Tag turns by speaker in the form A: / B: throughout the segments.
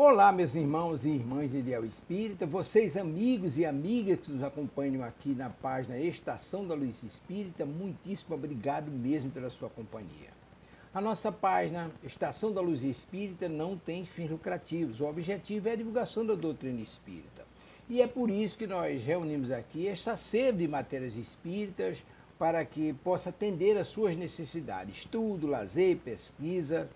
A: Olá, meus irmãos e irmãs de Ideal Espírita, vocês amigos e amigas que nos acompanham aqui na página Estação da Luz Espírita, muitíssimo obrigado mesmo pela sua companhia. A nossa página Estação da Luz Espírita não tem fins lucrativos, o objetivo é a divulgação da doutrina espírita. E é por isso que nós reunimos aqui esta sede de matérias espíritas para que possa atender às suas necessidades, estudo, lazer, pesquisa.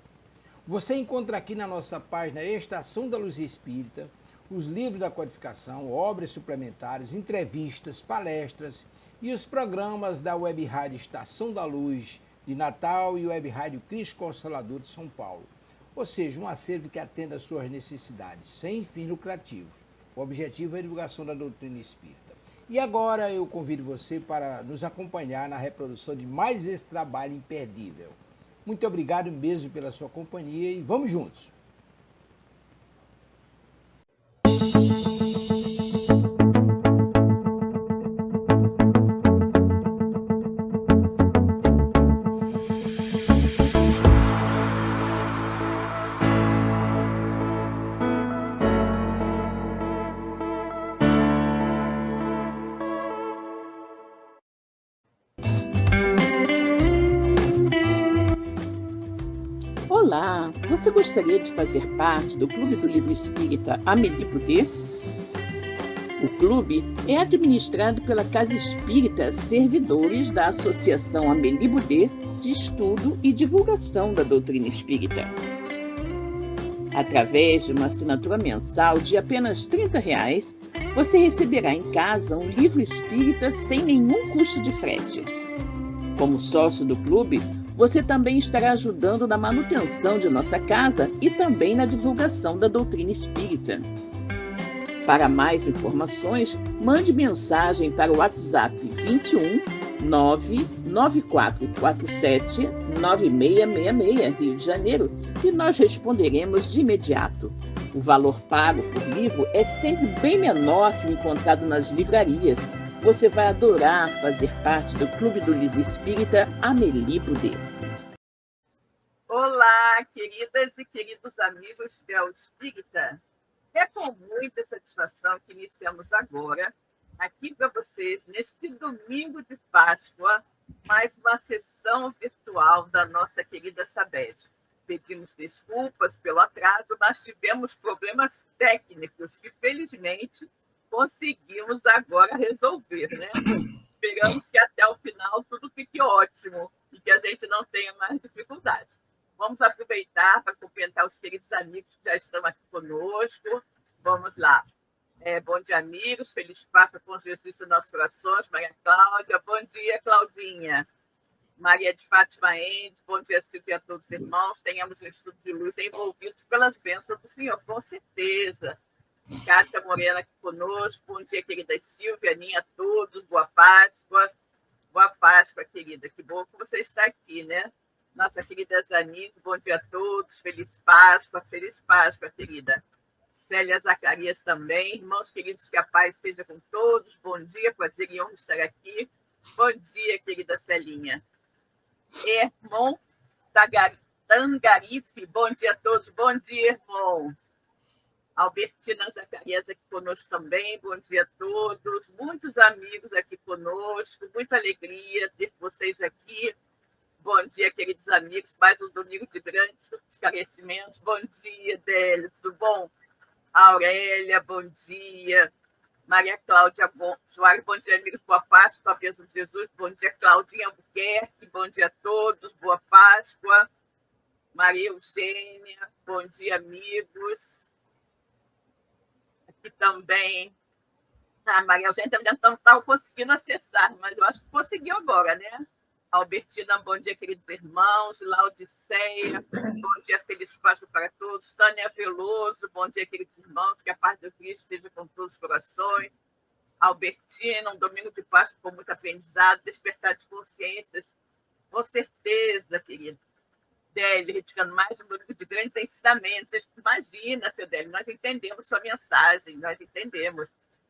A: Você encontra aqui na nossa página Estação da Luz Espírita os livros da codificação, obras suplementares, entrevistas, palestras e os programas da Web Rádio Estação da Luz de Natal e Web Rádio Cristo Consolador de São Paulo. Ou seja, um acervo que atenda às suas necessidades, sem fins lucrativos. O objetivo é a divulgação da doutrina espírita. E agora eu convido você para nos acompanhar na reprodução de mais esse trabalho imperdível. Muito obrigado mesmo pela sua companhia e vamos juntos!
B: Olá, você gostaria de fazer parte do Clube do Livro Espírita Amélie Boudet? O clube é administrado pela Casa Espírita Servidores da Associação Amélie Boudet de Estudo e Divulgação da Doutrina Espírita. Através de uma assinatura mensal de apenas R$ 30, você receberá em casa um livro espírita sem nenhum custo de frete. Como sócio do clube, você também estará ajudando na manutenção de nossa casa e também na divulgação da doutrina espírita. Para mais informações, mande mensagem para o WhatsApp 21 99447 9666, Rio de Janeiro, e nós responderemos de imediato. O valor pago por livro é sempre bem menor que o encontrado nas livrarias. Você vai adorar fazer parte do Clube do Livro Espírita Amélie Boudet.
C: Olá, queridas e queridos amigos de Ideal Espírita. É com muita satisfação que iniciamos agora, aqui para vocês, neste domingo de Páscoa, mais uma sessão virtual da nossa querida Sabed. Pedimos desculpas pelo atraso, mas tivemos problemas técnicos que, felizmente, conseguimos agora resolver, né? Esperamos que até o final tudo fique ótimo e que a gente não tenha mais dificuldade. Vamos aproveitar para cumprimentar os queridos amigos que já estão aqui conosco. Vamos lá. Bom dia, amigos. Feliz Páscoa com Jesus em nossos corações. Maria Cláudia. Bom dia, Claudinha. Maria de Fátima Endes. Bom dia, Silvia, a todos os irmãos. Tenhamos um estudo de luz envolvidos pelas bênçãos do Senhor, com certeza. Cátia Morena aqui conosco. Bom dia, querida Silvia, Aninha, a todos. Boa Páscoa. Boa Páscoa, querida. Que bom que você está aqui, né? Nossa querida Zanise, bom dia a todos. Feliz Páscoa, querida. Célia Zacarias também. Irmãos queridos, que a paz esteja com todos. Bom dia, prazer e honra estar aqui. Bom dia, querida Celinha. Irmão Tangarife, bom dia a todos. Bom dia, irmão. Albertina Zacarias aqui conosco também, bom dia a todos. Muitos amigos aqui conosco, muita alegria ter vocês aqui. Bom dia, queridos amigos, mais um domingo de grandes esclarecimentos. Bom dia, Délio, tudo bom? Aurélia, bom dia. Maria Cláudia Soares, bom dia, amigos, boa Páscoa, a bênção de Jesus. Bom dia, Claudinha Albuquerque, bom dia a todos, boa Páscoa. Maria Eugênia, bom dia, amigos. Aqui também. Maria Eugênia também não estava conseguindo acessar, mas eu acho que conseguiu agora, né? Albertina, bom dia, queridos irmãos. Laudiceia, bom dia, feliz Páscoa para todos. Tânia Veloso, bom dia, queridos irmãos. Que a paz do Cristo esteja com todos os corações. Albertina, um domingo de Páscoa com muito aprendizado, despertar de consciências. Com certeza, querido. Délio, retirando mais um domingo de grandes ensinamentos. Imagina, seu Délio, nós entendemos sua mensagem, nós entendemos.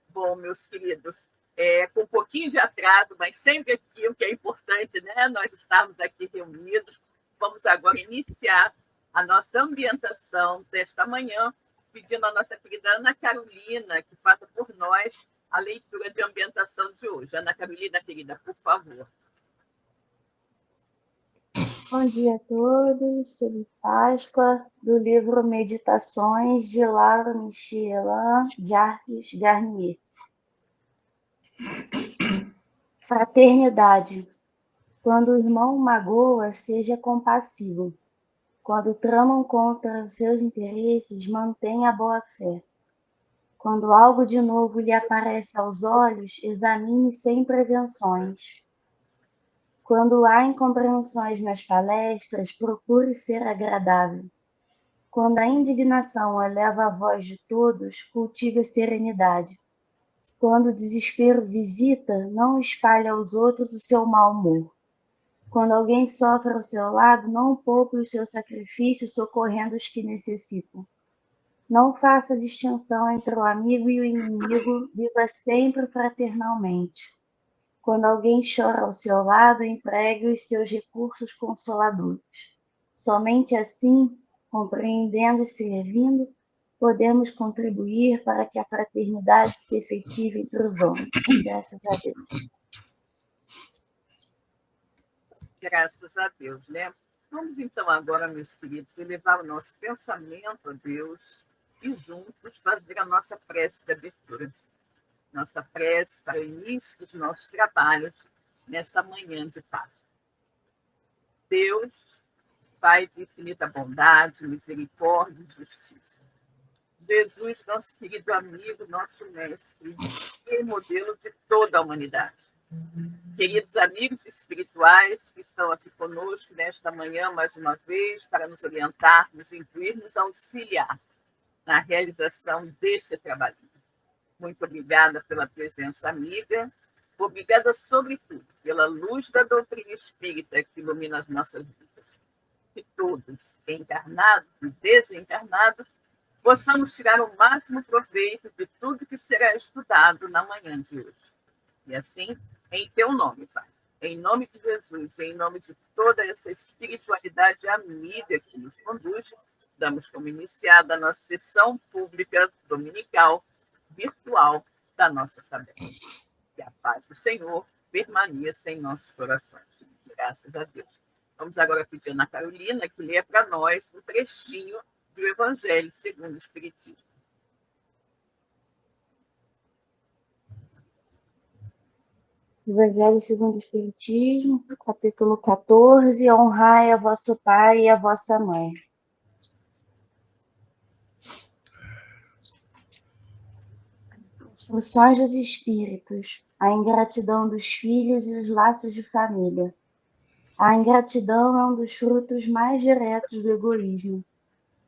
C: Bom, meus queridos, com um pouquinho de atraso, mas sempre aqui o que é importante, né? Nós estamos aqui reunidos. Vamos agora iniciar a nossa ambientação desta manhã pedindo à nossa querida Ana Carolina que faça por nós a leitura de ambientação de hoje. Ana Carolina, querida, por favor.
D: Bom dia a todos, feliz Páscoa, do livro Meditações de Laura Michelin Jacques Garnier. Fraternidade. Quando o irmão magoa, seja compassivo. Quando tramam contra os seus interesses, mantenha a boa-fé. Quando algo de novo lhe aparece aos olhos, examine sem prevenções. Quando há incompreensões nas palestras, procure ser agradável. Quando a indignação eleva a voz de todos, cultive a serenidade. Quando o desespero visita, não espalhe aos outros o seu mau humor. Quando alguém sofre ao seu lado, não poupe o seu sacrifício socorrendo os que necessitam. Não faça distinção entre o amigo e o inimigo, viva sempre fraternalmente. Quando alguém chora ao seu lado, empregue os seus recursos consoladores. Somente assim, compreendendo e servindo, podemos contribuir para que a fraternidade se efetive entre os homens. Graças a Deus.
C: Graças a Deus, né? Vamos então agora, meus queridos, elevar o nosso pensamento a Deus e juntos fazer a nossa prece de abertura. Nossa prece para o início dos nossos trabalhos nesta manhã de Páscoa. Deus, Pai de infinita bondade, misericórdia e justiça. Jesus, nosso querido amigo, nosso mestre e modelo de toda a humanidade. Queridos amigos espirituais que estão aqui conosco nesta manhã, mais uma vez, para nos orientar, nos incluir, nos auxiliar na realização deste trabalho. Muito obrigada pela presença amiga. Obrigada, sobretudo, pela luz da doutrina espírita que ilumina as nossas vidas. Que todos, encarnados e desencarnados, possamos tirar o máximo proveito de tudo que será estudado na manhã de hoje. E assim, em teu nome, Pai, em nome de Jesus, em nome de toda essa espiritualidade amiga que nos conduz, damos como iniciada a nossa sessão pública dominical virtual da nossa sabedoria. Que a paz do Senhor permaneça em nossos corações. Graças a Deus. Vamos agora pedir a Ana Carolina que lê para nós um trechinho do Evangelho segundo o Espiritismo.
D: Evangelho segundo o Espiritismo, capítulo 14, honrai a vosso pai e a vossa mãe. Instruções dos Espíritos, a ingratidão dos filhos e os laços de família. A ingratidão é um dos frutos mais diretos do egoísmo.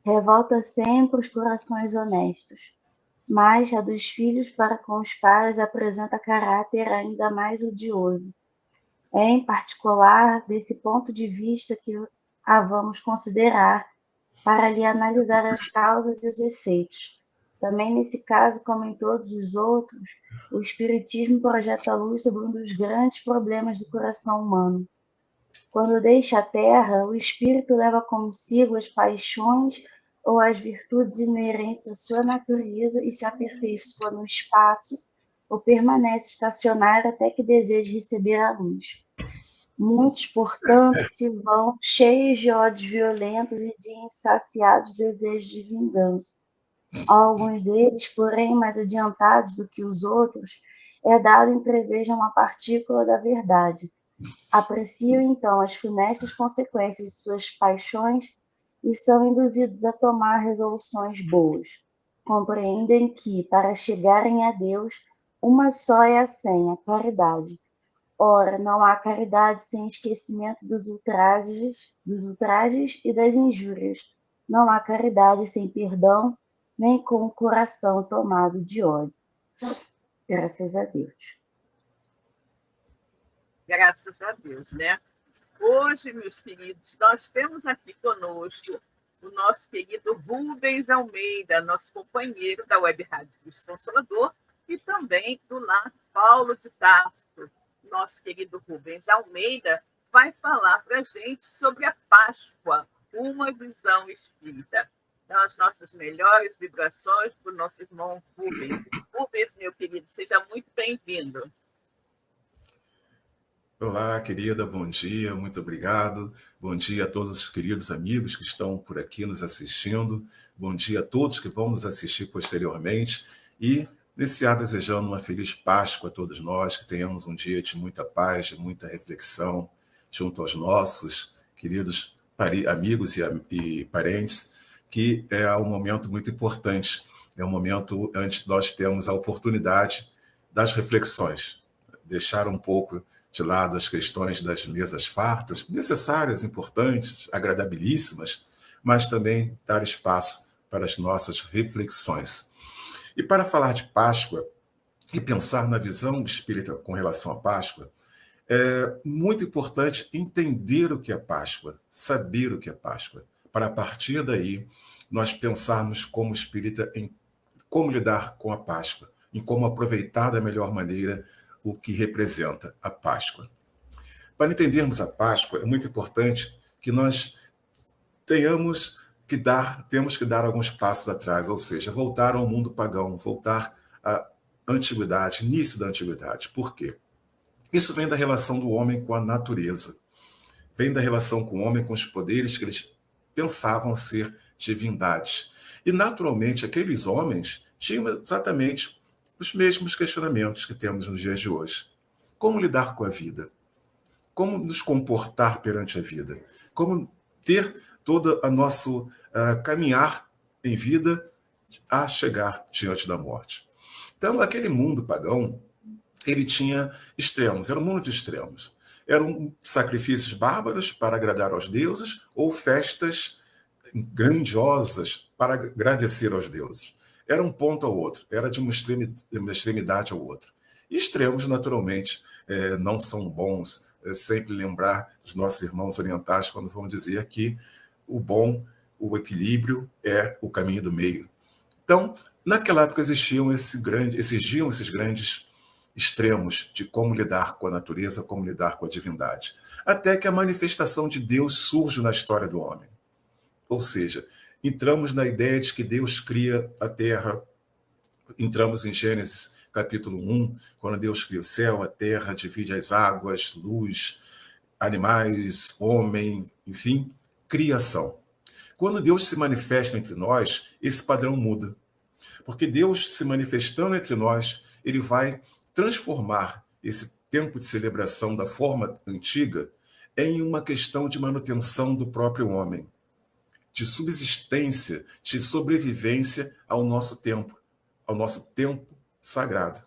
D: Revolta sempre os corações honestos, mas a dos filhos para com os pais apresenta caráter ainda mais odioso. É, em particular, desse ponto de vista que a vamos considerar para lhe analisar as causas e os efeitos. Também nesse caso, como em todos os outros, o Espiritismo projeta luz sobre um dos grandes problemas do coração humano. Quando deixa a Terra, o espírito leva consigo as paixões ou as virtudes inerentes à sua natureza e se aperfeiçoa no espaço ou permanece estacionário até que deseje receber a luz. Muitos, portanto, se vão cheios de ódios violentos e de insaciados desejos de vingança. A alguns deles, porém, mais adiantados do que os outros, é dado entrever uma partícula da verdade. Apreciam, então, as funestas consequências de suas paixões e são induzidos a tomar resoluções boas. Compreendem que, para chegarem a Deus, uma só é a senha, caridade. Ora, não há caridade sem esquecimento dos ultrajes e das injúrias. Não há caridade sem perdão, nem com o coração tomado de ódio. Graças a Deus.
C: Graças a Deus, né? Hoje, meus queridos, nós temos aqui conosco o nosso querido Rubens Almeida, nosso companheiro da Web Rádio Cristo Consolador, e também do Lar Paulo de Tarso. Nosso querido Rubens Almeida vai falar para a gente sobre a Páscoa, uma visão espírita. Então, as nossas melhores vibrações para o nosso irmão Rubens. Rubens, meu querido, seja muito bem-vindo.
E: Olá, querida, bom dia, muito obrigado. Bom dia a todos os queridos amigos que estão por aqui nos assistindo. Bom dia a todos que vão nos assistir posteriormente. E iniciar desejando uma feliz Páscoa a todos nós, que tenhamos um dia de muita paz, de muita reflexão, junto aos nossos queridos amigos e parentes, que é um momento muito importante. É um momento onde nós temos a oportunidade das reflexões, deixar um pouco de lado as questões das mesas fartas, necessárias, importantes, agradabilíssimas, mas também dar espaço para as nossas reflexões. E para falar de Páscoa e pensar na visão espírita com relação à Páscoa, é muito importante entender o que é Páscoa, saber o que é Páscoa, para a partir daí nós pensarmos como espírita em como lidar com a Páscoa, em como aproveitar da melhor maneira o que representa a Páscoa. Para entendermos a Páscoa, é muito importante que nós temos que dar alguns passos atrás, ou seja, voltar ao mundo pagão, voltar à antiguidade, início da antiguidade. Por quê? Isso vem da relação do homem com a natureza, vem da relação com o homem com os poderes que eles pensavam ser divindades. E, naturalmente, aqueles homens tinham exatamente os mesmos questionamentos que temos nos dias de hoje. Como lidar com a vida? Como nos comportar perante a vida? Como ter todo o nosso caminhar em vida a chegar diante da morte? Então, aquele mundo pagão, ele tinha extremos, era um mundo de extremos. Eram sacrifícios bárbaros para agradar aos deuses ou festas grandiosas para agradecer aos deuses. Era um ponto ao outro, era de uma extremidade ao outro. E extremos, naturalmente, não são bons. Sempre lembrar dos nossos irmãos orientais quando vão dizer que o bom, o equilíbrio é o caminho do meio. Então, naquela época existiam esses grandes extremos de como lidar com a natureza, como lidar com a divindade. Até que a manifestação de Deus surge na história do homem. Ou seja, entramos na ideia de que Deus cria a terra, entramos em Gênesis capítulo 1, quando Deus cria o céu, a terra, divide as águas, luz, animais, homem, enfim, criação. Quando Deus se manifesta entre nós, esse padrão muda. Porque Deus se manifestando entre nós, ele vai transformar esse tempo de celebração da forma antiga em uma questão de manutenção do próprio homem, de subsistência, de sobrevivência ao nosso tempo sagrado.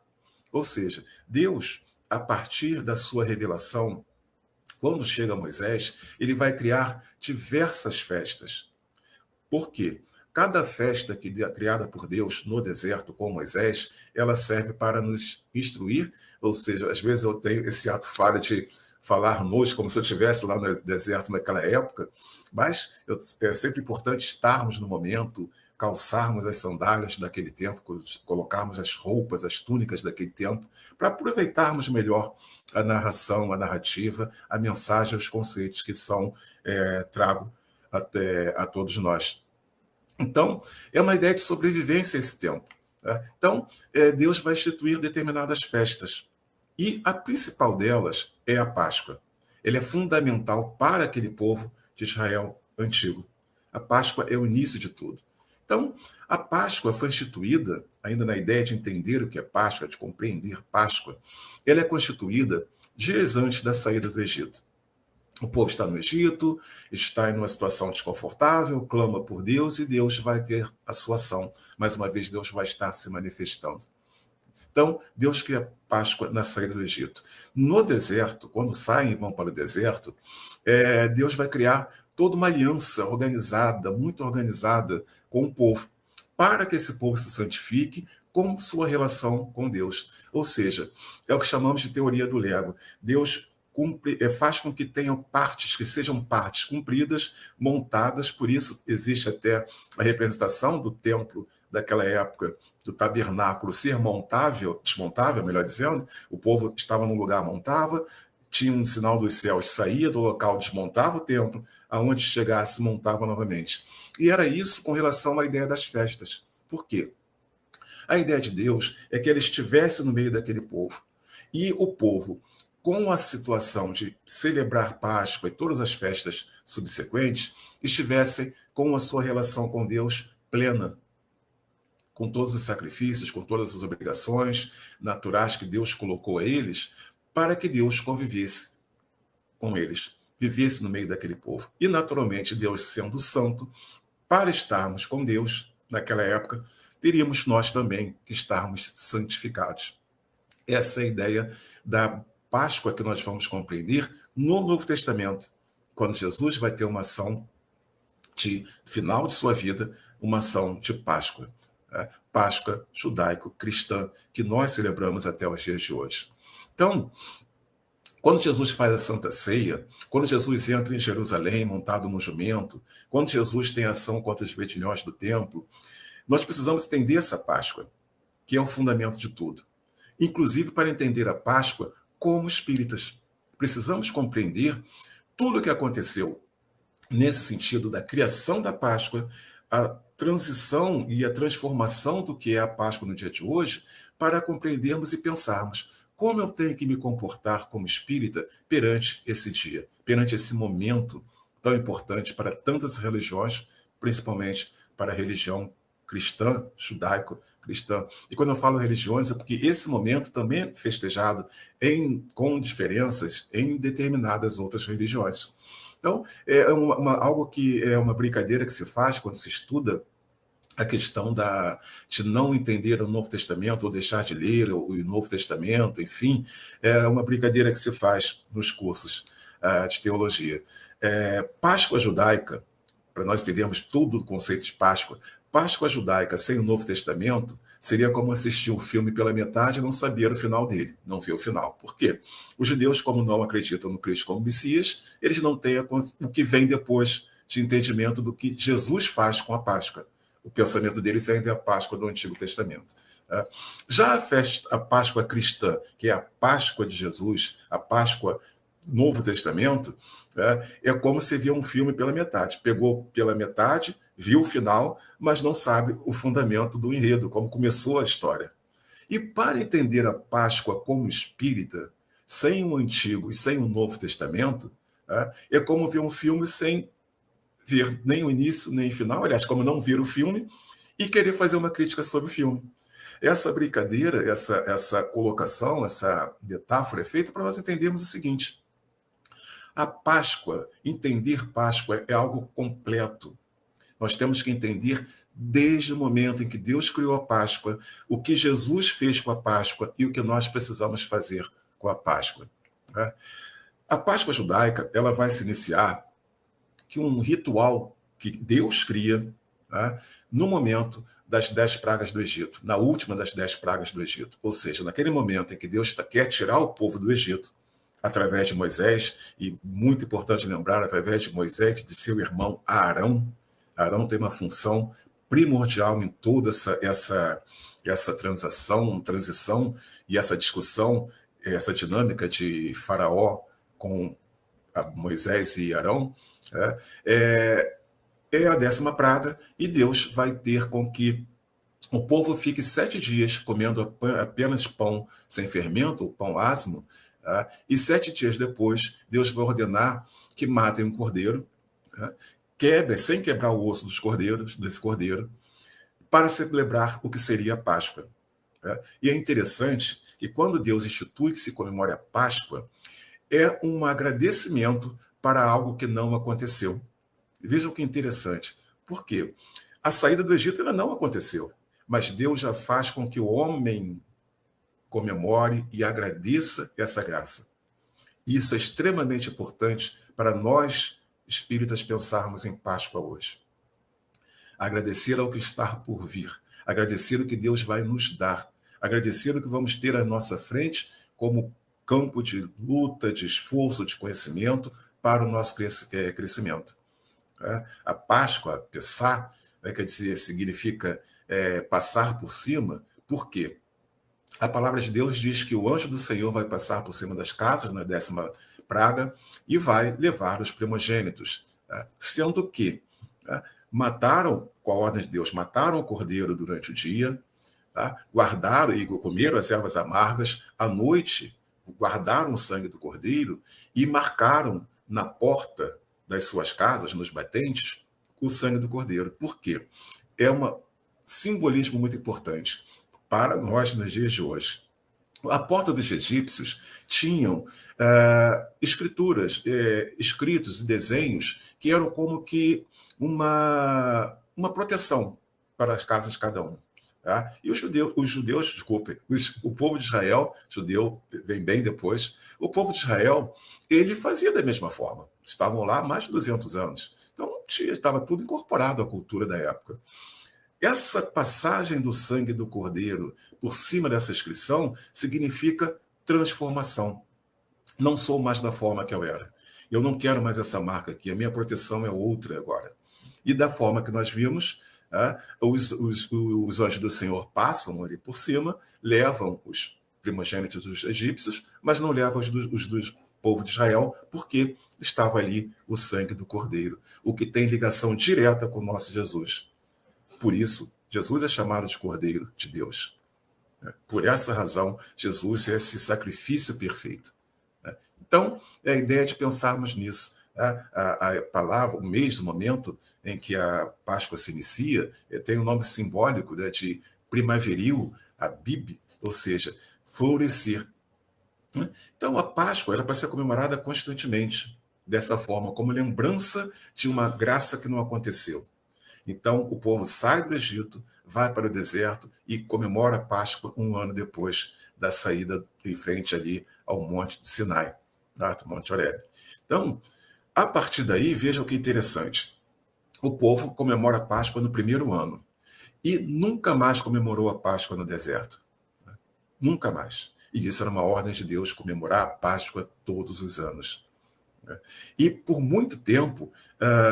E: Ou seja, Deus, a partir da sua revelação, quando chega a Moisés, ele vai criar diversas festas. Por quê? Cada festa criada por Deus no deserto com Moisés, ela serve para nos instruir, ou seja, às vezes eu tenho esse ato falho de falar noite como se eu estivesse lá no deserto naquela época, mas é sempre importante estarmos no momento, calçarmos as sandálias daquele tempo, colocarmos as roupas, as túnicas daquele tempo, para aproveitarmos melhor a narração, a narrativa, a mensagem, os conceitos que trago até a todos nós. Então, é uma ideia de sobrevivência esse tempo. Né? Então, Deus vai instituir determinadas festas. E a principal delas é a Páscoa. Ela é fundamental para aquele povo de Israel antigo. A Páscoa é o início de tudo. Então, a Páscoa foi instituída, ainda na ideia de entender o que é Páscoa, de compreender Páscoa, ela é constituída dias antes da saída do Egito. O povo está no Egito, está em uma situação desconfortável, clama por Deus e Deus vai ter a sua ação. Mais uma vez, Deus vai estar se manifestando. Então, Deus cria Páscoa na saída do Egito. No deserto, quando saem e vão para o deserto, Deus vai criar toda uma aliança organizada, muito organizada com o povo, para que esse povo se santifique com sua relação com Deus. Ou seja, é o que chamamos de teoria do Lego. Deus faz com que tenham partes, que sejam partes cumpridas, montadas, por isso existe até a representação do templo daquela época, do tabernáculo ser desmontável, melhor dizendo, o povo estava num lugar, montava, tinha um sinal dos céus, saía do local, desmontava o templo, aonde chegasse, montava novamente. E era isso com relação à ideia das festas. Por quê? A ideia de Deus é que ele estivesse no meio daquele povo. E o povo, com a situação de celebrar Páscoa e todas as festas subsequentes, estivessem com a sua relação com Deus plena, com todos os sacrifícios, com todas as obrigações naturais que Deus colocou a eles, para que Deus convivesse com eles, vivesse no meio daquele povo. E, naturalmente, Deus sendo santo, para estarmos com Deus, naquela época, teríamos nós também que estarmos santificados. Essa é a ideia da Páscoa que nós vamos compreender no Novo Testamento, quando Jesus vai ter uma ação de final de sua vida, uma ação de Páscoa. Páscoa judaico-cristã, que nós celebramos até os dias de hoje. Então, quando Jesus faz a Santa Ceia, quando Jesus entra em Jerusalém montado no jumento, quando Jesus tem ação contra os vendilhões do templo, nós precisamos entender essa Páscoa, que é o fundamento de tudo. Inclusive para entender a Páscoa como espíritas. Precisamos compreender tudo o que aconteceu nesse sentido da criação da Páscoa, a transição e a transformação do que é a Páscoa no dia de hoje, para compreendermos e pensarmos como eu tenho que me comportar como espírita perante esse dia, perante esse momento tão importante para tantas religiões, principalmente para a religião cristã, judaico-cristã. E quando eu falo religiões, é porque esse momento também é festejado com diferenças em determinadas outras religiões. Então, é algo que é uma brincadeira que se faz quando se estuda a questão de não entender o Novo Testamento ou deixar de ler o Novo Testamento, enfim, é uma brincadeira que se faz nos cursos de teologia. Páscoa judaica, para nós entendermos tudo o conceito de Páscoa, Páscoa judaica sem o Novo Testamento seria como assistir um filme pela metade e não saber o final dele, não ver o final. Por quê? Os judeus, como não acreditam no Cristo como Messias, eles não têm o que vem depois de entendimento do que Jesus faz com a Páscoa. O pensamento deles é ainda a Páscoa do Antigo Testamento. Já a Páscoa cristã, que é a Páscoa de Jesus, a Páscoa Novo Testamento, é como se via um filme pela metade. Pegou pela metade, viu o final, mas não sabe o fundamento do enredo, como começou a história. E para entender a Páscoa como espírita, sem o Antigo e sem o Novo Testamento, é como ver um filme sem ver nem o início, nem o final, aliás, como não ver o filme e querer fazer uma crítica sobre o filme. Essa brincadeira, essa colocação, essa metáfora é feita para nós entendermos o seguinte: a Páscoa, entender Páscoa é algo completo. Nós temos que entender desde o momento em que Deus criou a Páscoa, o que Jesus fez com a Páscoa e o que nós precisamos fazer com a Páscoa. A Páscoa judaica, ela vai se iniciar que um ritual que Deus cria no momento das 10 pragas do Egito, na última das 10 pragas do Egito. Ou seja, naquele momento em que Deus quer tirar o povo do Egito, através de Moisés, e muito importante lembrar, através de Moisés e de seu irmão Arão. Arão tem uma função primordial em toda essa transição e essa discussão, essa dinâmica de Faraó com Moisés e Arão. É a 10ª praga, e Deus vai ter com que o povo fique 7 dias comendo apenas pão sem fermento, o pão asmo, e 7 dias depois, Deus vai ordenar que matem um cordeiro, sem quebrar o osso desse cordeiro, para celebrar o que seria a Páscoa. E é interessante que quando Deus institui que se comemore a Páscoa, é um agradecimento para algo que não aconteceu. Vejam que interessante. Por quê? A saída do Egito ainda não aconteceu, mas Deus já faz com que o homem comemore e agradeça essa graça. E isso é extremamente importante para nós, espíritas, pensarmos em Páscoa hoje. Agradecer ao que está por vir, agradecer o que Deus vai nos dar, agradecer o que vamos ter à nossa frente como campo de luta, de esforço, de conhecimento para o nosso crescimento. A Páscoa, Pessá, quer dizer, significa passar por cima. Por quê? a palavra de Deus diz que o anjo do Senhor vai passar por cima das casas na 10ª praga e vai levar os primogênitos, sendo que mataram, com a ordem de Deus, mataram o cordeiro durante o dia, guardaram e comeram as ervas amargas, à noite guardaram o sangue do cordeiro e marcaram na porta das suas casas, nos batentes, o sangue do cordeiro. Por quê? É um simbolismo muito importante para nós nos dias de hoje. A porta dos egípcios tinham escrituras, escritos e desenhos que eram como que uma proteção para as casas de cada um. Tá? E os judeus, desculpe, o povo de Israel, judeu vem bem depois, o povo de Israel, ele fazia da mesma forma. Estavam lá há mais de 200 anos. Então, estava tudo incorporado à cultura da época. Essa passagem do sangue do cordeiro por cima dessa inscrição significa transformação. Não sou mais da forma que eu era. Eu não quero mais essa marca aqui. A minha proteção é outra agora. E da forma que nós vimos, os anjos do Senhor passam ali por cima, levam os primogênitos dos egípcios, mas não levam os do povo de Israel, porque estava ali o sangue do cordeiro, o que tem ligação direta com o nosso Jesus. Por isso, Jesus é chamado de Cordeiro de Deus. Por essa razão, Jesus é esse sacrifício perfeito. Então, é a ideia de pensarmos nisso. A palavra, o mês, o momento em que a Páscoa se inicia, tem um nome simbólico de primaveril, Abib, ou seja, florescer. Então, a Páscoa era para ser comemorada constantemente, dessa forma, como lembrança de uma graça que não aconteceu. Então, o povo sai do Egito, vai para o deserto e comemora a Páscoa um ano depois da saída em frente ali ao Monte de Sinai, Monte Horebe. Então, a partir daí, vejam que interessante. O povo comemora a Páscoa no primeiro ano e nunca mais comemorou a Páscoa no deserto. Nunca mais. E isso era uma ordem de Deus, comemorar a Páscoa todos os anos. E por muito tempo,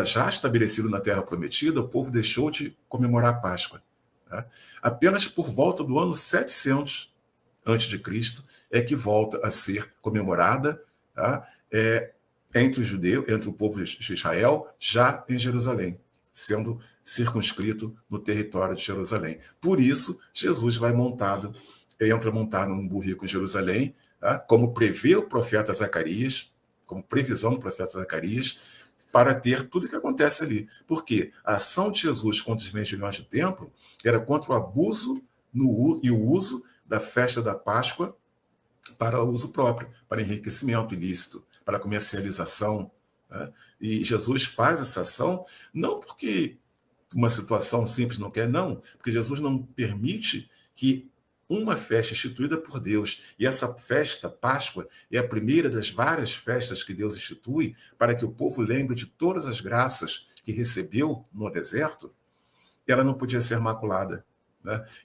E: já estabelecido na Terra Prometida, o povo deixou de comemorar a Páscoa. Apenas por volta do ano 700 a.C. é que volta a ser comemorada entre os judeus, entre o povo de Israel, já em Jerusalém, sendo circunscrito no território de Jerusalém. Por isso, Jesus entra montado num burrico em Jerusalém, como prevê o profeta Zacarias, como previsão do profeta Zacarias, para ter tudo o que acontece ali. Porque a ação de Jesus contra os vendilhões do templo era contra o abuso e o uso da festa da Páscoa para uso próprio, para enriquecimento ilícito, para comercialização. E Jesus faz essa ação não porque uma situação simples não quer, não, porque Jesus não permite que uma festa instituída por Deus, e essa festa, Páscoa, é a primeira das várias festas que Deus institui para que o povo lembre de todas as graças que recebeu no deserto, ela não podia ser maculada.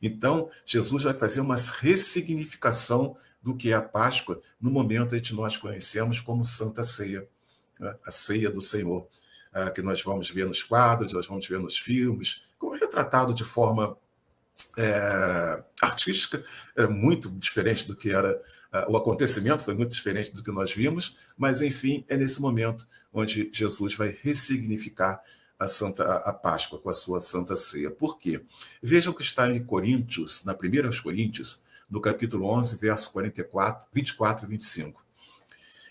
E: Então, Jesus vai fazer uma ressignificação do que é a Páscoa no momento em que nós conhecemos como Santa Ceia, a ceia do Senhor, que nós vamos ver nos quadros, nós vamos ver nos filmes, como é retratado de forma artística, muito diferente do que era o acontecimento, foi muito diferente do que nós vimos, mas enfim, é nesse momento onde Jesus vai ressignificar a Páscoa com a sua Santa Ceia. Por quê? Vejam que está em Coríntios, na 1 Coríntios, no capítulo 11, verso 24 e 25.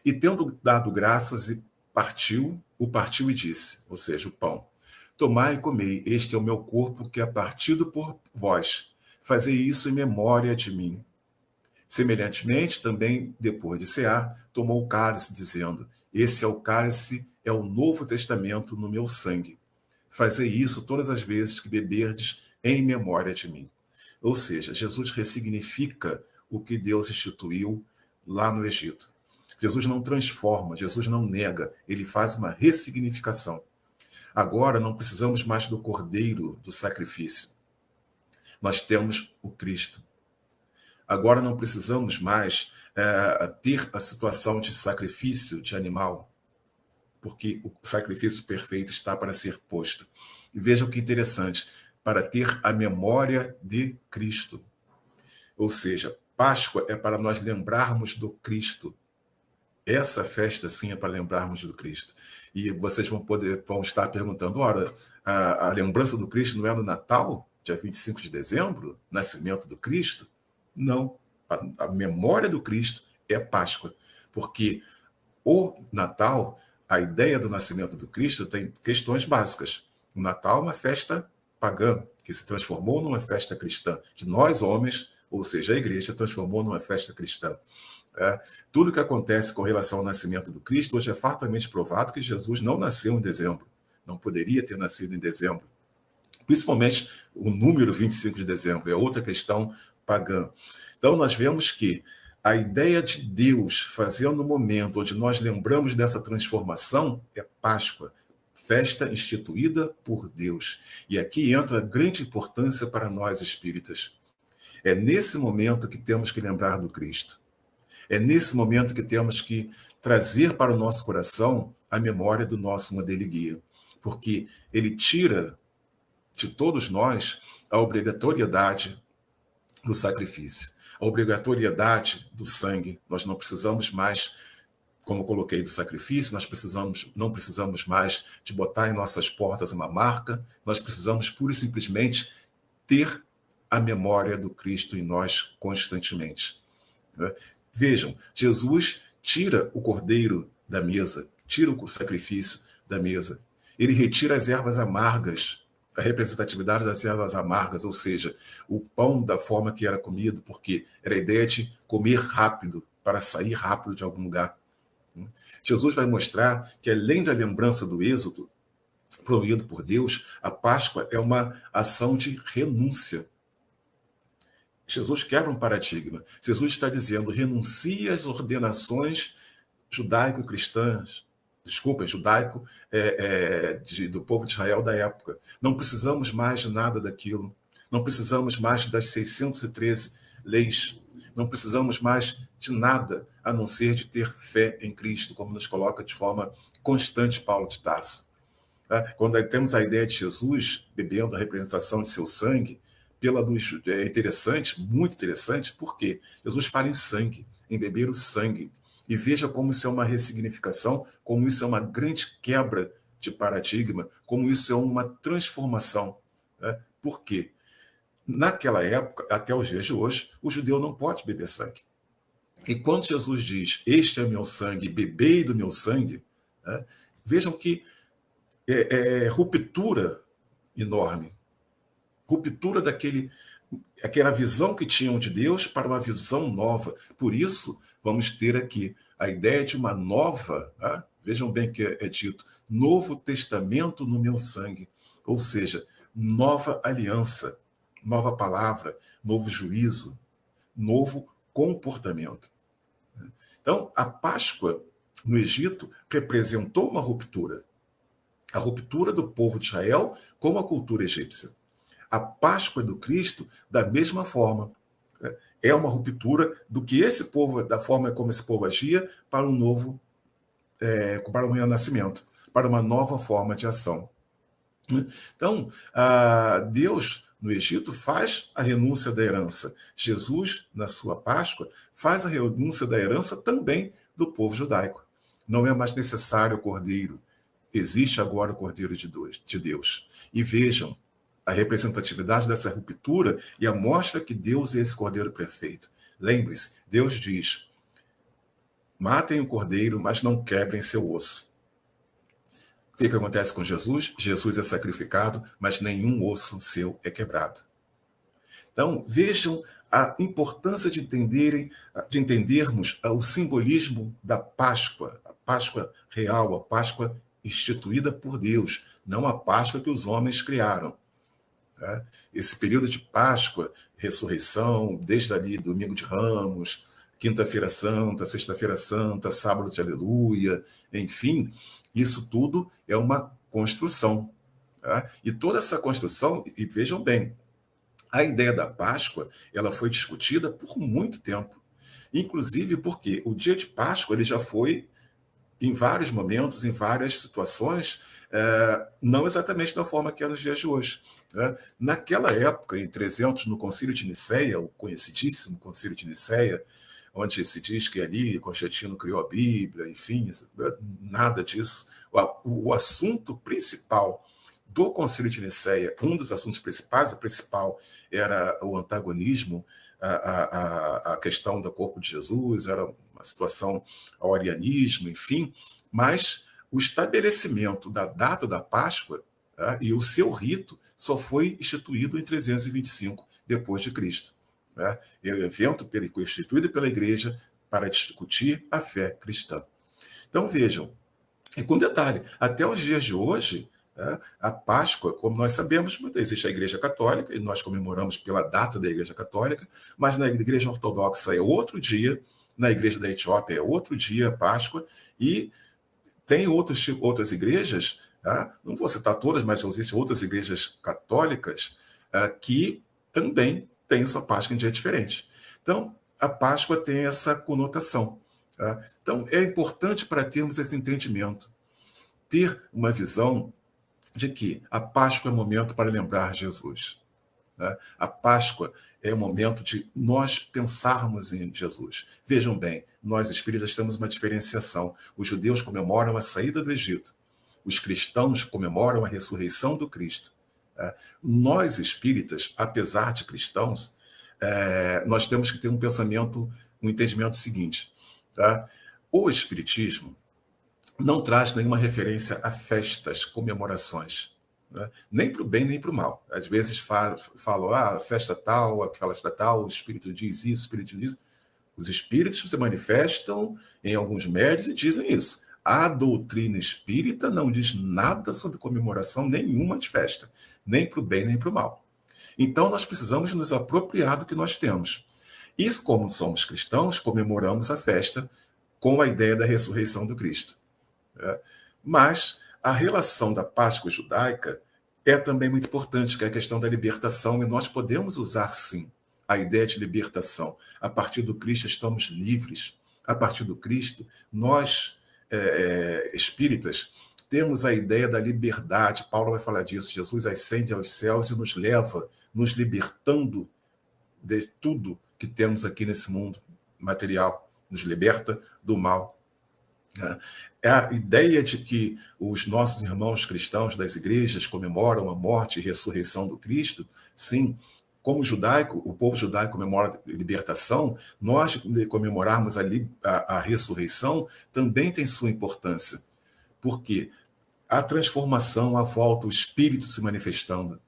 E: E tendo dado graças, partiu e disse, ou seja, o pão: tomai e comei, este é o meu corpo que é partido por vós. Fazei isso em memória de mim. Semelhantemente, também, depois de cear, tomou o cálice, dizendo: esse é o cálice, é o novo testamento no meu sangue. Fazei isso todas as vezes que beberdes em memória de mim. Ou seja, Jesus ressignifica o que Deus instituiu lá no Egito. Jesus não transforma, Jesus não nega, ele faz uma ressignificação. Agora não precisamos mais do cordeiro do sacrifício. Nós temos o Cristo. Agora não precisamos mais ter a situação de sacrifício de animal, porque o sacrifício perfeito está para ser posto. E vejam que interessante, para ter a memória de Cristo. Ou seja, Páscoa é para nós lembrarmos do Cristo. Essa festa, sim, é para lembrarmos do Cristo. E vocês vão estar perguntando, ora, a lembrança do Cristo não é no Natal, dia 25 de dezembro, nascimento do Cristo? Não. A memória do Cristo é Páscoa, porque o Natal, a ideia do nascimento do Cristo tem questões básicas. O Natal é uma festa pagã, que se transformou numa festa cristã, que nós, homens, ou seja, a igreja, transformou numa festa cristã. Tudo que acontece com relação ao nascimento do Cristo, hoje é fartamente provado que Jesus não nasceu em dezembro, não poderia ter nascido em dezembro. Principalmente o número 25 de dezembro, é outra questão pagã. Então, nós vemos que a ideia de Deus fazendo o momento onde nós lembramos dessa transformação é Páscoa, festa instituída por Deus. E aqui entra a grande importância para nós espíritas. É nesse momento que temos que lembrar do Cristo. É nesse momento que temos que trazer para o nosso coração a memória do nosso modelo e guia, porque ele tira de todos nós a obrigatoriedade do sacrifício, a obrigatoriedade do sangue. Nós não precisamos mais, como eu coloquei, do sacrifício, não precisamos mais de botar em nossas portas uma marca, nós precisamos pura e simplesmente ter a memória do Cristo em nós constantemente. Vejam, Jesus tira o cordeiro da mesa, tira o sacrifício da mesa. Ele retira as ervas amargas, a representatividade das ervas amargas, ou seja, o pão da forma que era comido, porque era a ideia de comer rápido, para sair rápido de algum lugar. Jesus vai mostrar que, além da lembrança do êxodo promovido por Deus, a Páscoa é uma ação de renúncia. Jesus quebra um paradigma. Jesus está dizendo, renuncie às ordenações judaico-cristãs, do povo de Israel da época. Não precisamos mais de nada daquilo. Não precisamos mais das 613 leis. Não precisamos mais de nada, a não ser de ter fé em Cristo, como nos coloca de forma constante Paulo de Tarso. Quando temos a ideia de Jesus bebendo a representação de seu sangue, pela luz, é interessante, muito interessante, porque Jesus fala em sangue, em beber o sangue. E veja como isso é uma ressignificação, como isso é uma grande quebra de paradigma, como isso é uma transformação. Por quê? Naquela época, até os dias de hoje, o judeu não pode beber sangue. E quando Jesus diz, este é meu sangue, bebei do meu sangue, vejam que é ruptura enorme. Ruptura daquela visão que tinham de Deus para uma visão nova. Por isso, vamos ter aqui a ideia de uma nova, vejam bem que é dito, novo testamento no meu sangue. Ou seja, nova aliança, nova palavra, novo juízo, novo comportamento. Então, a Páscoa no Egito representou uma ruptura. A ruptura do povo de Israel com a cultura egípcia. A Páscoa do Cristo, da mesma forma, é uma ruptura do que esse povo, da forma como esse povo agia, para para um renascimento, para uma nova forma de ação. Então, Deus, no Egito, faz a renúncia da herança. Jesus, na sua Páscoa, faz a renúncia da herança também do povo judaico. Não é mais necessário o cordeiro. Existe agora o cordeiro de Deus. E vejam, a representatividade dessa ruptura e a mostra que Deus é esse cordeiro perfeito. Lembre-se, Deus diz, matem o cordeiro, mas não quebrem seu osso. O que acontece com Jesus? Jesus é sacrificado, mas nenhum osso seu é quebrado. Então, vejam a importância de entendermos o simbolismo da Páscoa, a Páscoa real, a Páscoa instituída por Deus, não a Páscoa que os homens criaram. Esse período de Páscoa, ressurreição, desde ali, domingo de Ramos, quinta-feira santa, sexta-feira santa, sábado de aleluia, enfim, isso tudo é uma construção. E toda essa construção, e vejam bem, a ideia da Páscoa, ela foi discutida por muito tempo, inclusive porque o dia de Páscoa ele já foi, em vários momentos, em várias situações, não exatamente da forma que é nos dias de hoje. Né? Naquela época, em 300, no Concílio de Nicéia, o conhecidíssimo Concílio de Nicéia, onde se diz que ali Constantino criou a Bíblia, enfim, nada disso. O assunto principal do Concílio de Nicéia, um dos assuntos principais, a principal era o antagonismo, a questão do corpo de Jesus, era uma situação ao arianismo, enfim, mas o estabelecimento da data da Páscoa, tá, e o seu rito só foi instituído em 325 depois de Cristo. Tá? É um evento instituído pela Igreja para discutir a fé cristã. Então vejam, e com detalhe, até os dias de hoje, a Páscoa, como nós sabemos, existe a Igreja Católica, e nós comemoramos pela data da Igreja Católica, mas na Igreja Ortodoxa é outro dia, na Igreja da Etiópia é outro dia, Páscoa, e tem outras igrejas, não vou citar todas, mas existem outras igrejas católicas que também têm sua Páscoa em dia diferente. Então, a Páscoa tem essa conotação. Então, é importante para termos esse entendimento, ter uma visão de que a Páscoa é um momento para lembrar Jesus. A Páscoa é o momento de nós pensarmos em Jesus. Vejam bem, nós espíritas temos uma diferenciação. Os judeus comemoram a saída do Egito. Os cristãos comemoram a ressurreição do Cristo. Nós espíritas, apesar de cristãos, nós temos que ter um pensamento, um entendimento seguinte. O espiritismo não traz nenhuma referência a festas, comemorações. Nem para o bem, nem para o mal. Às vezes falam, festa tal, aquela festa tal, o espírito diz isso, o espírito diz isso. Os espíritos se manifestam em alguns médios e dizem isso. A doutrina espírita não diz nada sobre comemoração nenhuma de festa, nem para o bem, nem para o mal. Então, nós precisamos nos apropriar do que nós temos. E como somos cristãos, comemoramos a festa com a ideia da ressurreição do Cristo. Mas a relação da Páscoa judaica é também muito importante, que é a questão da libertação, e nós podemos usar, sim, a ideia de libertação. A partir do Cristo estamos livres. A partir do Cristo, nós, espíritas, temos a ideia da liberdade. Paulo vai falar disso. Jesus ascende aos céus e nos leva, nos libertando de tudo que temos aqui nesse mundo material. Nos liberta do mal. É a ideia de que os nossos irmãos cristãos das igrejas comemoram a morte e ressurreição do Cristo, sim, como o povo judaico comemora a libertação, nós comemorarmos a ressurreição também tem sua importância, porque a transformação, a volta, o Espírito se manifestando.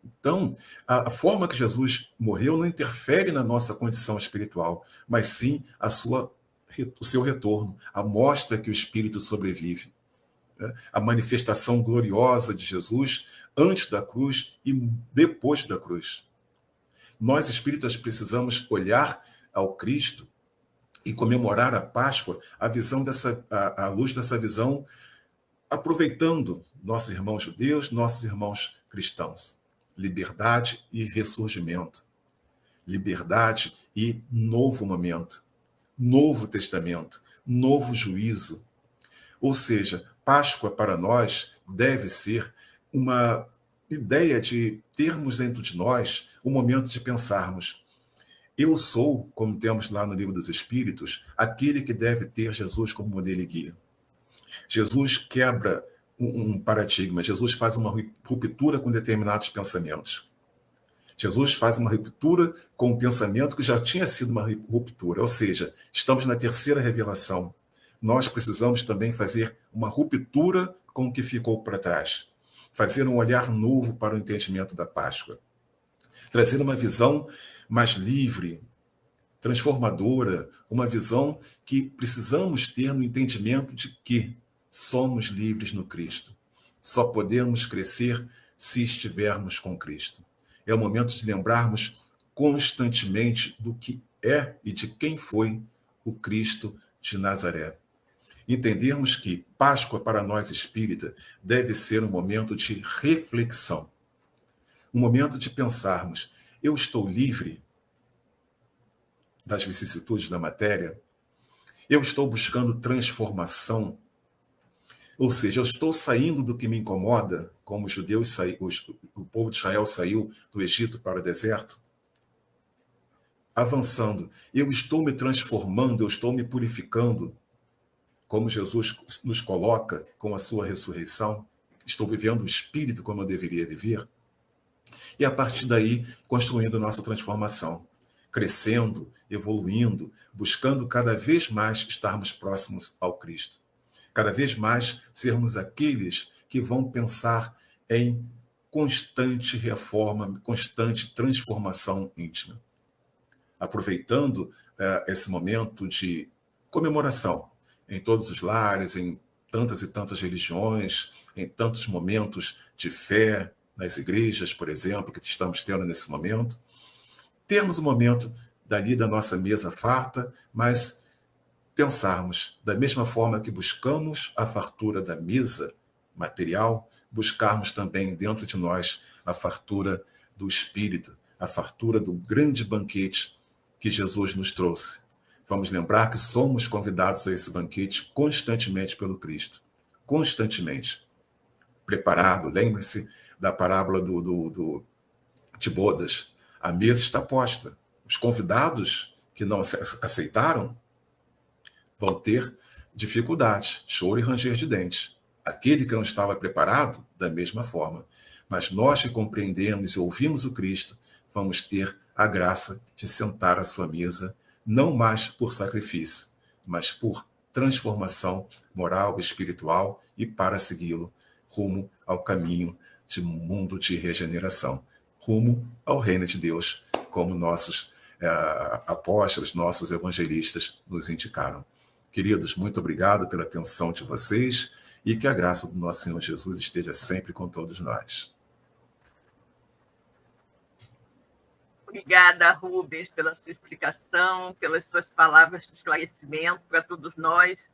E: Então, a forma que Jesus morreu não interfere na nossa condição espiritual, mas sim o seu retorno, a mostra que o Espírito sobrevive. A manifestação gloriosa de Jesus antes da cruz e depois da cruz. Nós, espíritas, precisamos olhar ao Cristo e comemorar a Páscoa à luz dessa visão, aproveitando nossos irmãos judeus, nossos irmãos cristãos. Liberdade e ressurgimento. Liberdade e novo momento. Novo testamento, novo juízo. Ou seja, Páscoa para nós deve ser uma ideia de termos dentro de nós um momento de pensarmos. Eu sou, como temos lá no Livro dos Espíritos, aquele que deve ter Jesus como modelo e guia. Jesus quebra um paradigma, Jesus faz uma ruptura com determinados pensamentos. Jesus faz uma ruptura com um pensamento que já tinha sido uma ruptura, ou seja, estamos na terceira revelação. Nós precisamos também fazer uma ruptura com o que ficou para trás, fazer um olhar novo para o entendimento da Páscoa, trazer uma visão mais livre, transformadora, uma visão que precisamos ter no entendimento de que somos livres no Cristo. Só podemos crescer se estivermos com Cristo. É o momento de lembrarmos constantemente do que é e de quem foi o Cristo de Nazaré. Entendermos que Páscoa para nós espírita deve ser um momento de reflexão, um momento de pensarmos, eu estou livre das vicissitudes da matéria? Eu estou buscando transformação? Ou seja, eu estou saindo do que me incomoda, como os judeus o povo de Israel saiu do Egito para o deserto, avançando. Eu estou me transformando, eu estou me purificando, como Jesus nos coloca com a sua ressurreição. Estou vivendo o Espírito como eu deveria viver. E a partir daí, construindo nossa transformação, crescendo, evoluindo, buscando cada vez mais estarmos próximos ao Cristo. Cada vez mais sermos aqueles que vão pensar em constante reforma, constante transformação íntima. Aproveitando esse momento de comemoração em todos os lares, em tantas e tantas religiões, em tantos momentos de fé, nas igrejas, por exemplo, que estamos tendo nesse momento, termos um momento dali da nossa mesa farta, mas pensarmos da mesma forma que buscamos a fartura da mesa material, buscarmos também dentro de nós a fartura do Espírito, a fartura do grande banquete que Jesus nos trouxe. Vamos lembrar que somos convidados a esse banquete constantemente pelo Cristo. Constantemente. Preparado, lembre-se da parábola de bodas. A mesa está posta. Os convidados que não aceitaram vão ter dificuldades, choro e ranger de dentes. Aquele que não estava preparado, da mesma forma. Mas nós que compreendemos e ouvimos o Cristo, vamos ter a graça de sentar à sua mesa, não mais por sacrifício, mas por transformação moral e espiritual e para segui-lo rumo ao caminho de um mundo de regeneração, rumo ao reino de Deus, como nossos apóstolos, nossos evangelistas nos indicaram. Queridos, muito obrigado pela atenção de vocês e que a graça do nosso Senhor Jesus esteja sempre com todos nós.
C: Obrigada, Rubens, pela sua explicação, pelas suas palavras de esclarecimento para todos nós.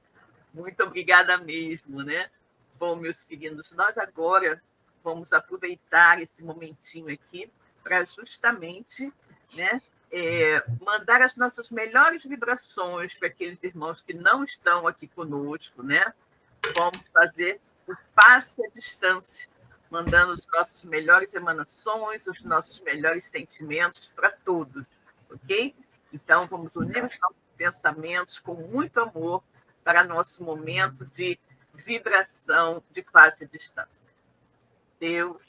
C: Muito obrigada mesmo, né? Bom, meus queridos, nós agora vamos aproveitar esse momentinho aqui para justamente, né, mandar as nossas melhores vibrações para aqueles irmãos que não estão aqui conosco, né? Vamos fazer o passe à distância, mandando as nossas melhores emanações, os nossos melhores sentimentos para todos, ok? Então, vamos unir os nossos pensamentos com muito amor para nosso momento de vibração de passe à distância. Deus,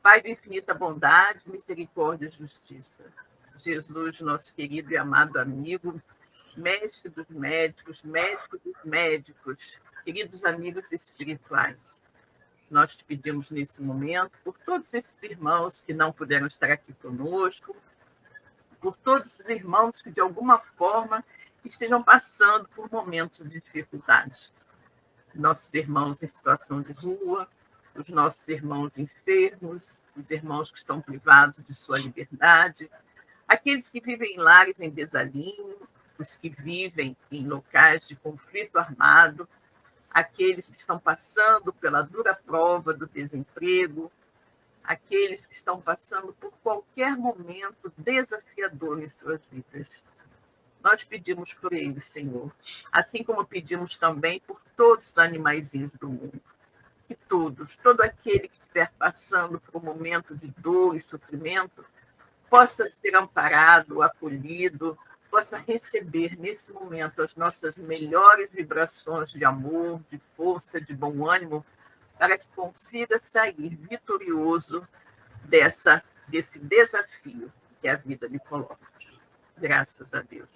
C: Pai de infinita bondade, misericórdia e justiça, Jesus, nosso querido e amado amigo, mestre dos médicos, médico dos médicos, queridos amigos espirituais, nós te pedimos nesse momento por todos esses irmãos que não puderam estar aqui conosco, por todos os irmãos que, de alguma forma, estejam passando por momentos de dificuldade. Nossos irmãos em situação de rua, os nossos irmãos enfermos, os irmãos que estão privados de sua liberdade, aqueles que vivem em lares em desalinho, os que vivem em locais de conflito armado, aqueles que estão passando pela dura prova do desemprego, aqueles que estão passando por qualquer momento desafiador em suas vidas. Nós pedimos por eles, Senhor, assim como pedimos também por todos os animaizinhos do mundo. Que todos, todo aquele que estiver passando por um momento de dor e sofrimento, possa ser amparado, acolhido, possa receber nesse momento as nossas melhores vibrações de amor, de força, de bom ânimo, para que consiga sair vitorioso desse desafio que a vida lhe coloca. Graças a Deus.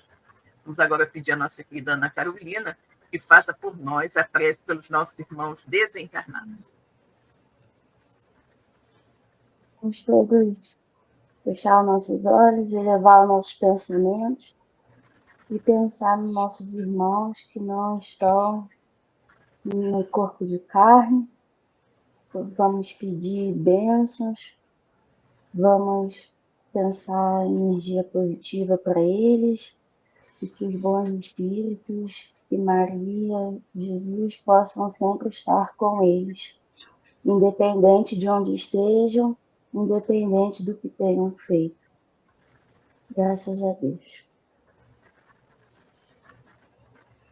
C: Vamos agora pedir à nossa querida Ana Carolina que faça por nós a prece pelos nossos irmãos desencarnados.
D: Vamos todos fechar os nossos olhos, elevar os nossos pensamentos e pensar nos nossos irmãos que não estão no corpo de carne. Vamos pedir bênçãos, vamos pensar em energia positiva para eles e que os bons espíritos e Maria, Jesus possam sempre estar com eles, independente de onde estejam, independente do que tenham feito. Graças a Deus.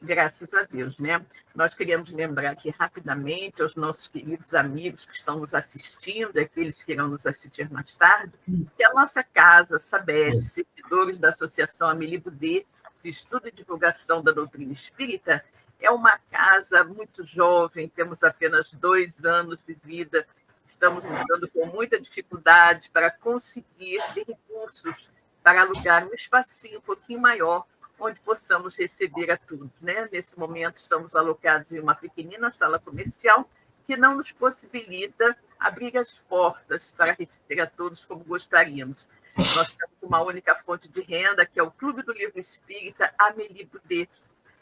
C: Graças a Deus, né? Nós queremos lembrar aqui rapidamente aos nossos queridos amigos que estão nos assistindo, aqueles que irão nos assistir mais tarde, que a nossa casa, Sabed, servidores da Associação Amélie Boudet, de Estudo e Divulgação da Doutrina Espírita, é uma casa muito jovem, temos apenas 2 anos de vida, estamos lutando com muita dificuldade para conseguir ter recursos para alugar um espacinho um pouquinho maior, onde possamos receber a todos, né? Nesse momento, estamos alocados em uma pequenina sala comercial que não nos possibilita abrir as portas para receber a todos como gostaríamos. Nós temos uma única fonte de renda, que é o Clube do Livro Espírita Amélie Boudet.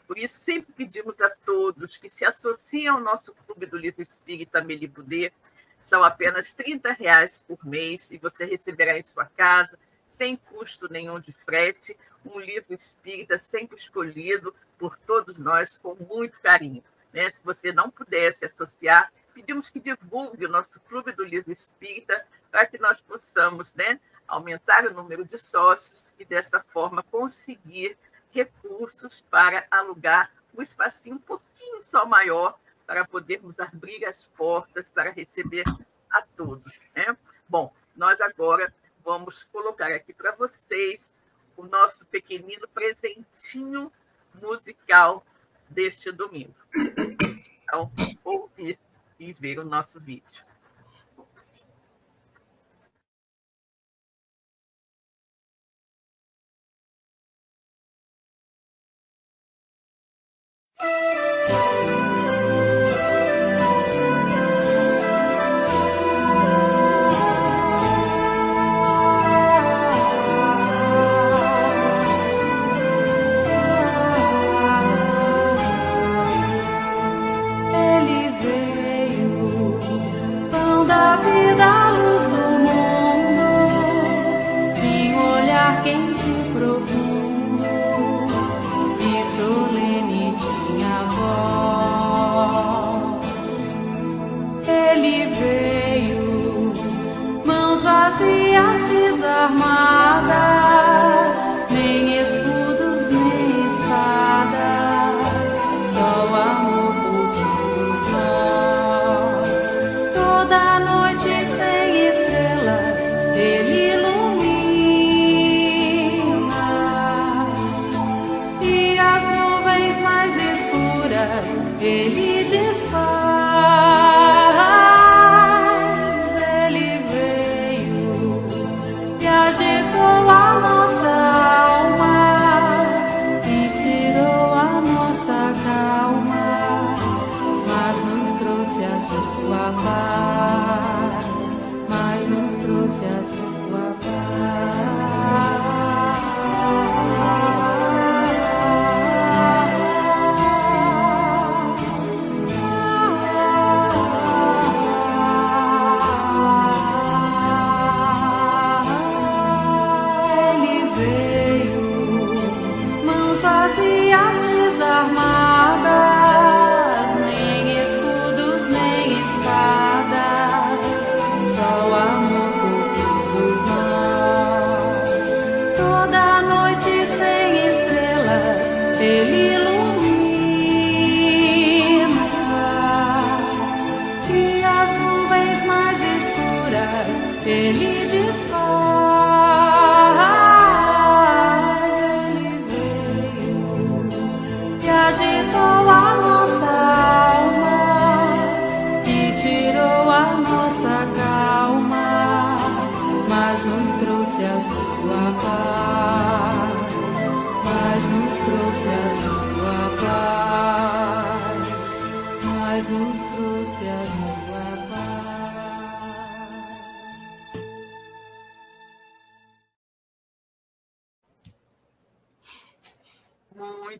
C: Por isso, sempre pedimos a todos que se associem ao nosso Clube do Livro Espírita Amélie Boudet. São apenas R$30 por mês e você receberá em sua casa, sem custo nenhum de frete, um livro espírita sempre escolhido por todos nós com muito carinho, né? Se você não puder se associar, pedimos que divulgue o nosso Clube do Livro Espírita para que nós possamos, né, aumentar o número de sócios e, dessa forma, conseguir recursos para alugar um espacinho um pouquinho só maior para podermos abrir as portas para receber a todos, né? Bom, nós agora vamos colocar aqui para vocês o nosso pequenino presentinho musical deste domingo. Então, ouvir e ver o nosso vídeo.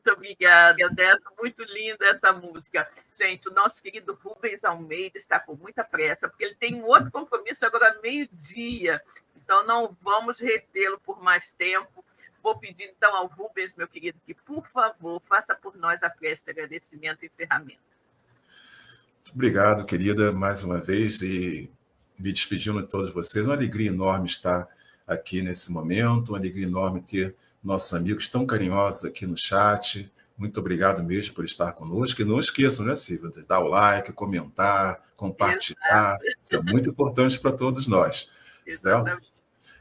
C: Muito obrigada, Dessa. Muito linda essa música. Gente, o nosso querido Rubens Almeida está com muita pressa, porque ele tem um outro compromisso agora meio-dia. Então, não vamos retê-lo por mais tempo. Vou pedir, então, ao Rubens, meu querido, que, por favor, faça por nós a prece de agradecimento e encerramento.
E: Obrigado, querida, mais uma vez, e me despedindo de todos vocês. Uma alegria enorme estar aqui nesse momento, uma alegria enorme ter nossos amigos tão carinhosos aqui no chat, Muito obrigado mesmo por estar conosco. E não esqueçam, né, Silvia, de dar o like, comentar, compartilhar. Isso é muito importante para todos nós. Certo?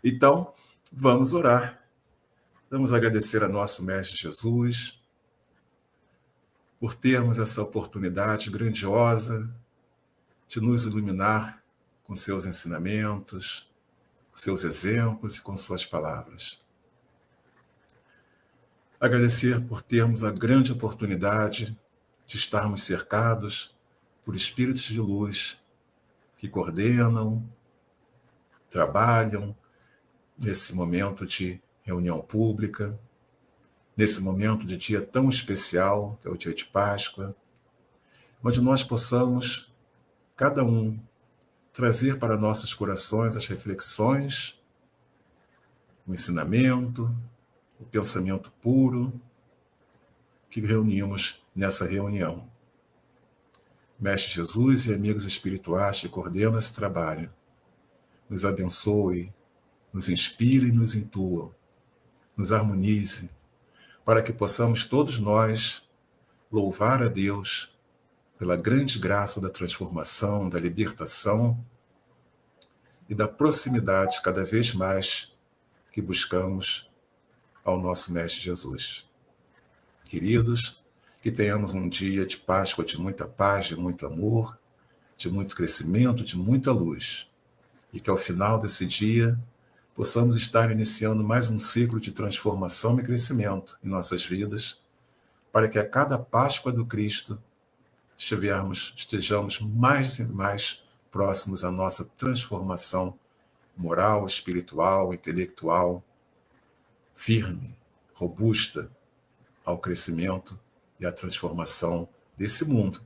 E: Então, vamos orar. Vamos agradecer a nosso Mestre Jesus por termos essa oportunidade grandiosa de nos iluminar com seus ensinamentos, com seus exemplos e com suas palavras. Agradecer por termos a grande oportunidade de estarmos cercados por espíritos de luz que coordenam, trabalham nesse momento de reunião pública, nesse momento de dia tão especial, que é o dia de Páscoa, onde nós possamos, cada um, trazer para nossos corações as reflexões, o ensinamento, o pensamento puro que reunimos nessa reunião. Mestre Jesus e amigos espirituais que coordenam esse trabalho, nos abençoe, nos inspire e nos intua, nos harmonize, para que possamos todos nós louvar a Deus pela grande graça da transformação, da libertação e da proximidade cada vez mais que buscamos ao nosso Mestre Jesus. Queridos, que tenhamos um dia de Páscoa de muita paz, de muito amor, de muito crescimento, de muita luz. E que ao final desse dia possamos estar iniciando mais um ciclo de transformação e crescimento em nossas vidas, para que a cada Páscoa do Cristo estejamos mais e mais próximos à nossa transformação moral, espiritual, intelectual, firme, robusta ao crescimento e à transformação desse mundo,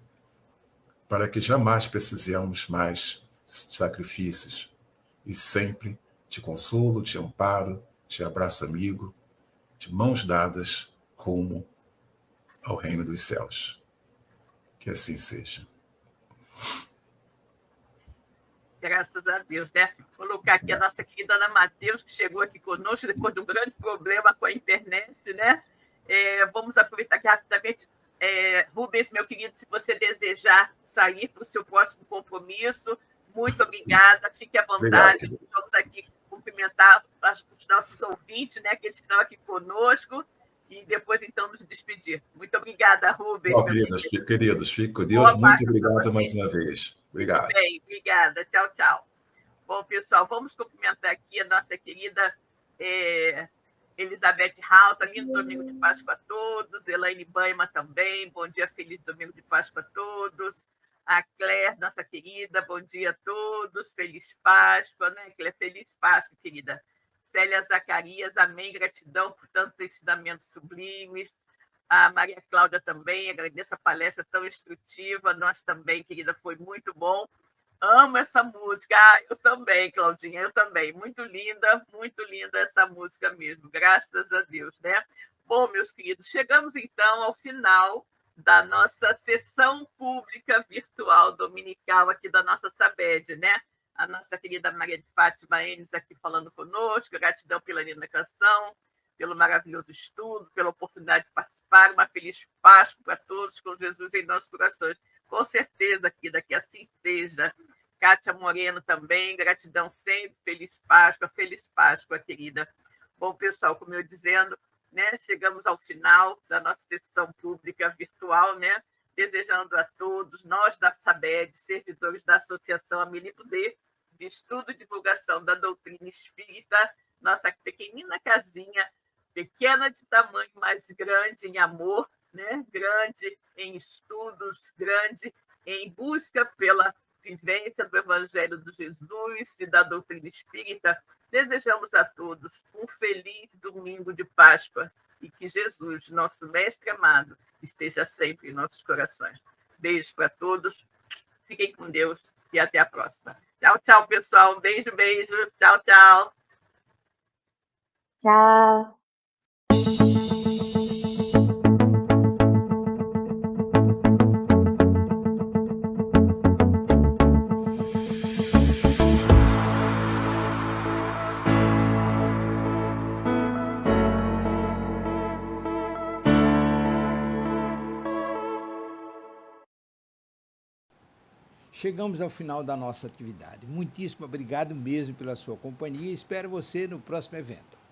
E: para que jamais precisemos mais de sacrifícios e sempre de consolo, de amparo, de abraço amigo, de mãos dadas rumo ao reino dos céus. Que assim seja.
C: Graças a Deus, né? Vou colocar aqui a nossa querida Ana Matheus, que chegou aqui conosco depois de um grande problema com a internet, né? Vamos aproveitar aqui rapidamente. Rubens, meu querido, se você desejar sair para o seu próximo compromisso, muito obrigada, fique à vontade.
E: Obrigado.
C: Vamos aqui cumprimentar os nossos ouvintes, né? Aqueles que estão aqui conosco, e depois, então, nos despedir. Muito obrigada, Rubens.
E: Queridos, fique com Deus. Muito obrigado mais uma vez. Obrigado.
C: Bem, obrigada. Tchau, tchau. Bom, pessoal, vamos cumprimentar aqui a nossa querida Elizabeth Rauta. Lindo domingo de Páscoa a todos. Elaine Baima também. Bom dia, feliz domingo de Páscoa a todos. A Claire, nossa querida, bom dia a todos. Feliz Páscoa, né, Claire? Feliz Páscoa, querida. Célia Zacarias, amém, gratidão por tantos ensinamentos sublimes. A Maria Cláudia também, agradeço a palestra tão instrutiva. Nós também, querida, foi muito bom. Amo essa música. Eu também, Claudinha, eu também. Muito linda essa música mesmo, graças a Deus, né? Bom, meus queridos, chegamos então ao final da nossa sessão pública virtual dominical aqui da nossa SABED, né? A nossa querida Maria de Fátima Enes aqui falando conosco, gratidão pela linda canção, pelo maravilhoso estudo, pela oportunidade de participar, uma feliz Páscoa para todos, com Jesus em nossos corações. Com certeza, querida, que assim seja. Kátia Moreno também, gratidão sempre, feliz Páscoa, querida. Bom, pessoal, como eu dizendo, né, chegamos ao final da nossa sessão pública virtual, né? Desejando a todos, nós da SABED, servidores da Associação Amélie Poder, de Estudo e Divulgação da Doutrina Espírita, nossa pequenina casinha, pequena de tamanho, mas grande em amor, né? Grande em estudos, grande em busca pela vivência do Evangelho de Jesus e da doutrina espírita. Desejamos a todos um feliz domingo de Páscoa e que Jesus, nosso Mestre amado, esteja sempre em nossos corações. Beijo para todos, fiquem com Deus e até a próxima. Tchau, tchau, pessoal. Um beijo. Tchau, tchau.
D: Tchau.
A: chegamos ao final da nossa atividade. Muitíssimo obrigado mesmo pela sua companhia e espero você no próximo evento.